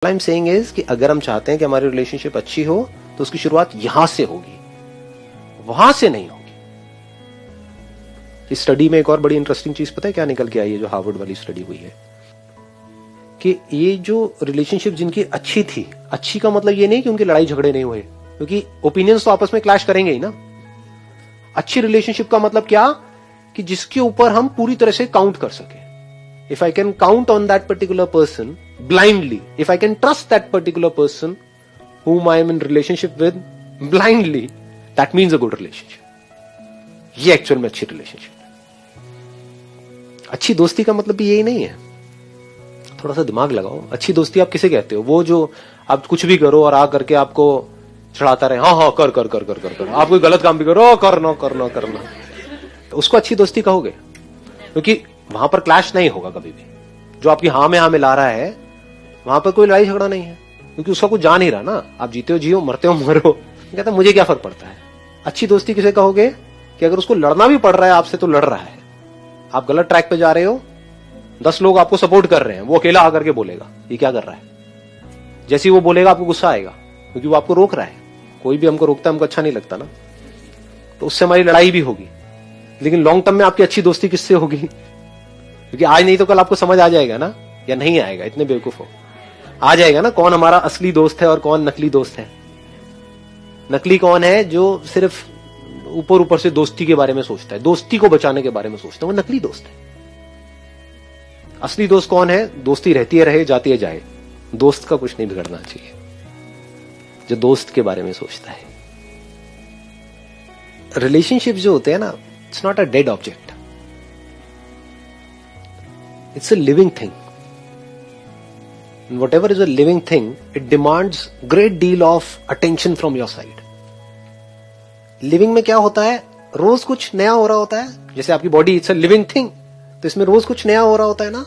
I am saying is कि अगर हम चाहते हैं कि हमारी रिलेशनशिप अच्छी हो तो उसकी शुरुआत यहां से होगी, वहां से नहीं होगी। इस स्टडी में एक और बड़ी इंटरेस्टिंग चीज पता है क्या निकल के आई है, जो हार्वर्ड वाली स्टडी हुई है, कि ये जो रिलेशनशिप जिनकी अच्छी थी, अच्छी का मतलब ये नहीं कि उनके लड़ाई झगड़े नहीं हुए, क्योंकि ओपिनियंस तो आपस में क्लैश करेंगे ही ना। अच्छी रिलेशनशिप का मतलब क्या, कि जिसके ऊपर हम पूरी तरह से काउंट कर सके। If I can count on that particular person blindly, if I can trust that particular person whom I am in relationship with blindly, that means a good relationship. ये एक्चुअल में अच्छी रिलेशनशिप है। अच्छी दोस्ती का मतलब भी यही नहीं है। थोड़ा सा दिमाग लगाओ, अच्छी दोस्ती आप किसे कहते हो? वो जो आप कुछ भी करो और आ करके आपको चढ़ाता रहे, हाँ हाँ कर कर कर कर कर कर, आप कोई गलत काम भी करो, करना करना करना, उसको अच्छी दोस्ती कहोगे? क्योंकि वहां पर क्लैश नहीं होगा कभी भी। जो आपकी हाँ में हाँ मिला रहा है, वहां पर कोई लड़ाई झगड़ा नहीं है, क्योंकि उसका कुछ जा नहीं रहा ना। आप जीते हो जियो, मरते हो मरो, कहता मुझे क्या फर्क पड़ता है। अच्छी दोस्ती किसे कहोगे? कि अगर उसको लड़ना भी पड़ रहा है आपसे तो लड़ रहा है। आप गलत ट्रैक पे जा रहे हो, 10 लोग आपको सपोर्ट कर रहे हैं, वो अकेला आकर के बोलेगा ये क्या कर रहा है। जैसे ही वो बोलेगा आपको गुस्सा आएगा, क्योंकि वो आपको रोक रहा है। कोई भी हमको रोकता है, हमको अच्छा नहीं लगता ना, तो उससे हमारी लड़ाई भी होगी। लेकिन लॉन्ग टर्म में आपकी अच्छी दोस्ती किससे होगी? क्योंकि आज नहीं तो कल आपको समझ आ जाएगा ना, या नहीं आएगा, इतने बेवकूफ हो, आ जाएगा ना कौन हमारा असली दोस्त है और कौन नकली दोस्त है। नकली कौन है? जो सिर्फ ऊपर ऊपर से दोस्ती के बारे में सोचता है, दोस्ती को बचाने के बारे में सोचता है, वो नकली दोस्त है। असली दोस्त कौन है? दोस्ती रहती है रहे, जाती है जाए, दोस्त का कुछ नहीं बिगड़ना चाहिए, जो दोस्त के बारे में सोचता है। रिलेशनशिप जो होते हैं ना, it's not a dead object, it's a living thing. And whatever is a living thing, it demands great deal of attention from your side. Living में क्या होता है? रोज कुछ नया हो रहा होता है। जैसे आपकी body it's a living thing, तो इसमें रोज कुछ नया हो रहा होता है ना।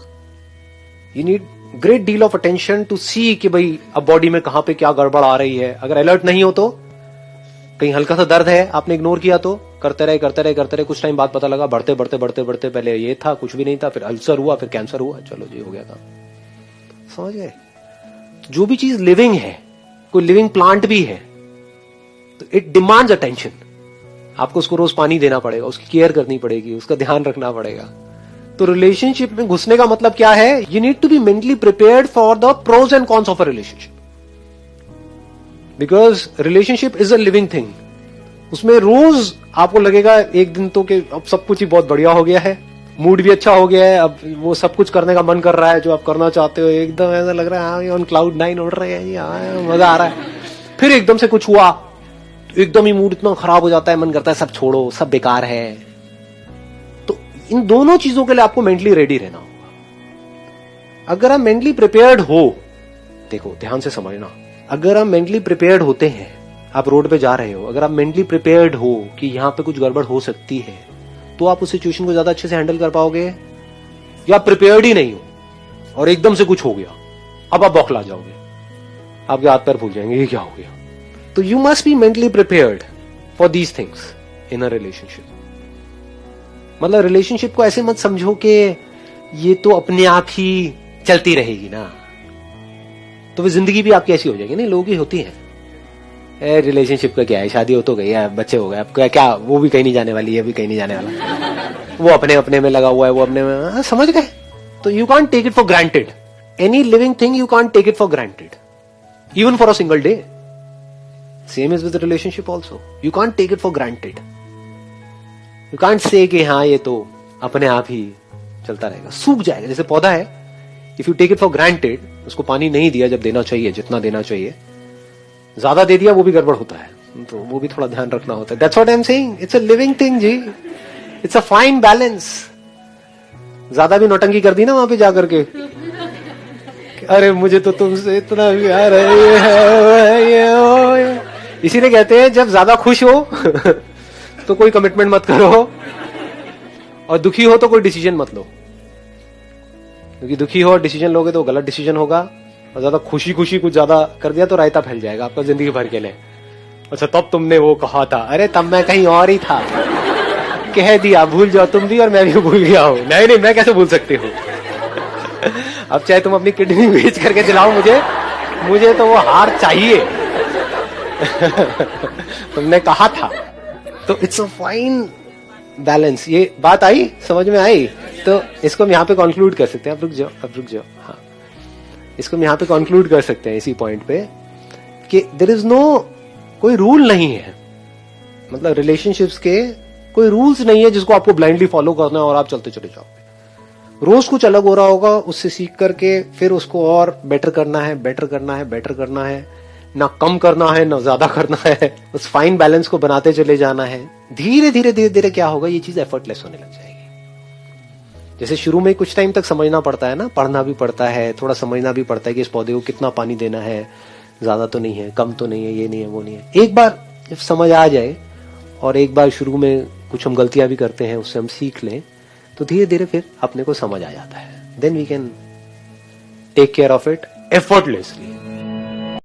You need great deal of attention to see कि भाई अब बॉडी में कहां पे क्या गड़बड़ आ रही है। अगर अलर्ट नहीं हो तो, कहीं हल्का सा दर्द है, आपने इग्नोर किया तो, करते रहे करते रहे करते रहे, कुछ टाइम बाद पता लगा बढ़ते बढ़ते बढ़ते बढ़ते पहले ये था, कुछ भी नहीं था, फिर अल्सर हुआ, फिर कैंसर हुआ, चलो जी हो गया काम। समझ गए? जो भी चीज लिविंग है, कोई लिविंग प्लांट भी है, तो इट डिमांड्स अटेंशन। आपको उसको रोज पानी देना पड़ेगा, उसकी केयर करनी पड़ेगी, उसका ध्यान रखना पड़ेगा। तो रिलेशनशिप में घुसने का मतलब क्या है? You need to be mentally prepared for the pros and cons of a relationship, because relationship is a living thing. उसमें रोज आपको लगेगा एक दिन तो कि अब सब कुछ ही बहुत बढ़िया हो गया है, मूड भी अच्छा हो गया है, अब वो सब कुछ करने का मन कर रहा है जो आप करना चाहते हो, एकदम ऐसा लग रहा है हाँ ऑन क्लाउड 9 उड़ रहे हैं, हाँ मजा आ रहा है। फिर एकदम से कुछ हुआ तो एकदम ही मूड इतना खराब हो जाता है, मन करता है सब छोड़ो, सब बेकार है। तो इन दोनों चीजों के लिए आपको मेंटली रेडी रहना होगा। अगर आप मेंटली प्रिपेयर्ड हो, देखो ध्यान से समझना, अगर आप मेंटली प्रिपेयर्ड होते हैं, आप रोड पे जा रहे हो, अगर आप मेंटली प्रिपेयर्ड हो कि यहां पे कुछ गड़बड़ हो सकती है, तो आप उस सिचुएशन को ज्यादा अच्छे से हैंडल कर पाओगे। या प्रिपेयर्ड ही नहीं हो और एकदम से कुछ हो गया, अब आप बौखला जाओगे, आपके हाथ पैर फूल जाएंगे, ये क्या हो गया। तो you must be mentally prepared for these things in a relationship. मतलब रिलेशनशिप को ऐसे मत समझो कि ये तो अपने आप ही चलती रहेगी ना, तो वो जिंदगी भी आपकी ऐसी हो जाएगी। नहीं, लोगों की होती है। रिलेशनशिप का क्या है, शादी हो तो गई है, बच्चे हो गए, अब क्या वो भी कहीं नहीं जाने वाली है, अभी कहीं नहीं जाने वाला, वो अपने अपने में लगा हुआ है, वो अपने में, समझ गए? तो you can't take it for granted. Any living thing you can't take it for granted, even for a single day. Same is with relationship also, you can't take it for granted. You can't say कि हाँ ये तो अपने आप ही चलता रहेगा, सूख जाएगा। जैसे पौधा है, if you take it for granted, उसको पानी नहीं दिया जब देना चाहिए, जितना देना चाहिए, ज्यादा दे दिया, वो भी गड़बड़ होता है, तो वो भी थोड़ा ध्यान रखना होता है। That's what I'm saying. It's a living thing ji, it's a fine balance. ज्यादा भी नौटंकी कर दी ना वहां पे जाकर के, अरे मुझे तो तुमसे इतना प्यार है, इसीलिए कहते हैं जब ज्यादा खुश हो तो कोई कमिटमेंट मत करो, और दुखी हो तो कोई डिसीजन मत लो, क्योंकि दुखी हो और डिसीजन लोगे तो गलत डिसीजन होगा, और ज्यादा खुशी खुशी कुछ ज्यादा कर दिया तो रायता फैल जाएगा आपका जिंदगी भर के लिए। अच्छा तब तुमने वो कहा था, अरे तब मैं कहीं और ही था, कह दिया, भूल जाओ तुम भी और मैं भी भूल गया हूं। नहीं मैं कैसे भूल सकती हूँ। अब चाहे तुम अपनी किडनी बेच करके दिलाओ मुझे, मुझे तो वो हार चाहिए। तुमने कहा था। तो इट्स अ फाइन बैलेंस। ये बात आई, समझ में आई? तो इसको हम यहाँ पे कंक्लूड कर सकते हैं। अब रुक जाओ। हाँ, इसको हम यहाँ पे कंक्लूड कर सकते हैं इसी पॉइंट पे कि देयर इज नो, कोई रूल नहीं है, मतलब रिलेशनशिप्स के कोई रूल्स नहीं है जिसको आपको ब्लाइंडली फॉलो करना है और आप चलते चले जाओगे। रोज कुछ अलग हो रहा होगा, उससे सीख करके फिर उसको और बेटर करना है, बेटर करना है, बेटर करना है, ना कम करना है ना ज्यादा करना है, उस फाइन बैलेंस को बनाते चले जाना है। धीरे धीरे क्या होगा, ये चीज एफर्टलेस होने लग जाएगी। जैसे शुरू में कुछ टाइम तक समझना पड़ता है ना, पढ़ना भी पड़ता है, थोड़ा समझना भी पड़ता है कि इस पौधे को कितना पानी देना है, ज्यादा तो नहीं है, कम तो नहीं है, ये नहीं है, वो नहीं है। एक बार जब समझ आ जाए और एक बार शुरू में कुछ हम गलतियां भी करते हैं, उससे हम सीख लें, तो धीरे धीरे फिर अपने को समझ आ जाता है। Then we can take care of it effortlessly.